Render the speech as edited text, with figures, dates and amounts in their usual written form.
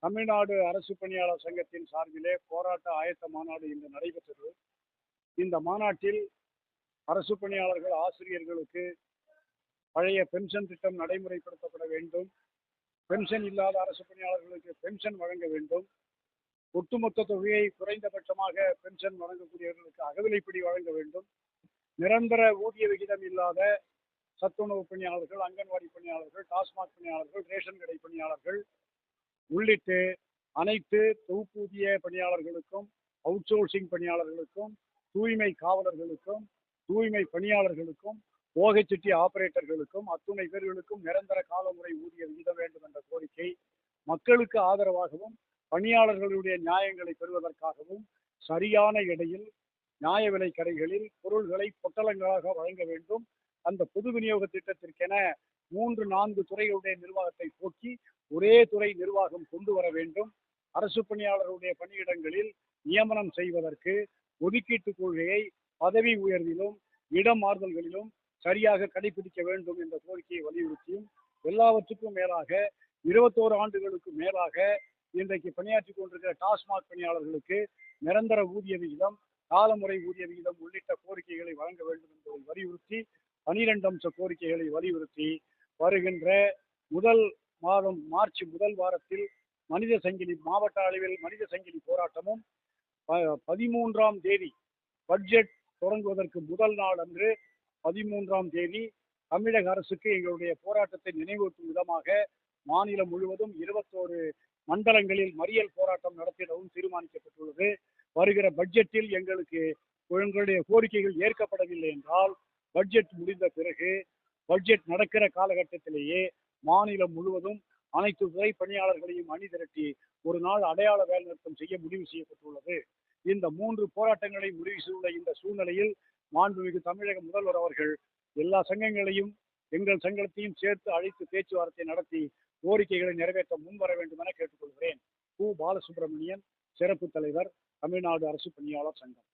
தமிழ்நாடு அரசு பணியாளர் சங்கத்தின் சார்பிலே போராட்ட ஆயத்த மாநாடு இன்று நடைபெற்றது. இந்த மாநாட்டில் அரசு பணியாளர்கள், ஆசிரியர்களுக்கு பழைய பென்ஷன் திட்டம் நடைமுறைப்படுத்தப்பட வேண்டும், பென்ஷன் இல்லாத அரசு பணியாளர்களுக்கு பென்ஷன் வழங்க வேண்டும், ஒட்டுமொத்த தொகையை குறைந்தபட்சமாக பென்ஷன் வழங்கக்கூடியவர்களுக்கு அகவிலைப்படி வழங்க வேண்டும், நிரந்தர ஊதிய விகிதம் இல்லாத சத்துணவு பணியாளர்கள், அங்கன்வாடி பணியாளர்கள், டாஸ்மாக் பணியாளர்கள், ரேஷன் கடை பணியாளர்கள் உள்ளிட்ட அனைத்து தொகுப்பூதிய பணியாளர்களுக்கும், அவுட் சோர்சிங் பணியாளர்களுக்கும், தூய்மை காவலர்களுக்கும், தூய்மை பணியாளர்களுக்கும், ஓகைச்சிட்டி ஆபரேட்டர்களுக்கும் அத்துணை பேர்களுக்கும் நிரந்தர காலமுறை ஊதிய விகிதம் வேண்டும் என்ற கோரிக்கை மக்களுக்கு ஆதரவாகவும் பணியாளர்களுடைய நியாயங்களை பெறுவதற்காகவும் சரியான இடையில் நியாய விலை கடைகளில் பொருள்களை பொட்டலங்களாக வழங்க வேண்டும். அந்த பொது விநியோக திட்டத்திற்கென 3-4 துறைகளுடைய நிர்வாகத்தை போக்கி ஒரே துறை நிர்வாகம் கொண்டு வர வேண்டும். அரசு பணியாளர்களுடைய பணியிடங்களில் நியமனம் செய்வதற்கு ஒதுக்கீட்டு கொள்கையை பதவி உயர்விலும் இடம் மாறுதல்களிலும் சரியாக கடைபிடிக்க வேண்டும் என்ற கோரிக்கையை வலியுறுத்தியும், எல்லாவற்றுக்கும் மேலாக 21 ஆண்டுகளுக்கு மேலாக இன்றைக்கு பணியாற்றிக் கொண்டிருக்கிற டாஸ்மாக் பணியாளர்களுக்கு நிரந்தர ஊதிய விகிதம், காலமுறை ஊதிய விகிதம் உள்ளிட்ட கோரிக்கைகளை வழங்க வேண்டும் என்பதை வலியுறுத்தி 12 அம்ச கோரிக்கைகளை வலியுறுத்தி வருகின்ற முதல் மாதம் மார்ச் முதல் வாரத்தில் மனித சங்கிலி மாவட்ட அளவில் மனித சங்கிலி போராட்டமும் 13ஆம் தேதி பட்ஜெட் தொடங்குவதற்கு முதல் நாள் அன்று 13ஆம் தேதி தமிழக அரசுக்கு எங்களுடைய போராட்டத்தை நினைவூட்டும் விதமாக மாநிலம் முழுவதும் 21 மண்டலங்களில் மறியல் போராட்டம் நடத்திடவும் தீர்மானிக்கப்பட்டுள்ளது. வருகிற பட்ஜெட்டில் எங்களுடைய கோரிக்கைகள் ஏற்கப்படவில்லை என்றால் பட்ஜெட் முடிந்த பிறகு பட்ஜெட் நடக்கிற காலகட்டத்திலேயே மாநிலம் முழுவதும் அனைத்து துறை பணியாளர்களையும் அணி திரட்டி ஒரு நாள் அடையாள வேலை நிறுத்தம் செய்ய முடிவு செய்யப்பட்டுள்ளது. இந்த 3 போராட்டங்களை முடிவு செய்துள்ள இந்த சூழ்நிலையில் மாண்புமிகு தமிழக முதல்வர் அவர்கள் எல்லா சங்கங்களையும் எங்கள் சங்கத்தையும் சேர்த்து அழைத்து பேச்சுவார்த்தை நடத்தி கோரிக்கைகளை நிறைவேற்ற முன்வர வேண்டும் என கேட்டுக்கொள்கிறேன். கு. பாலசுப்ரமணியன், சிறப்பு தலைவர், தமிழ்நாடு அரசு பணியாளர் சங்கம்.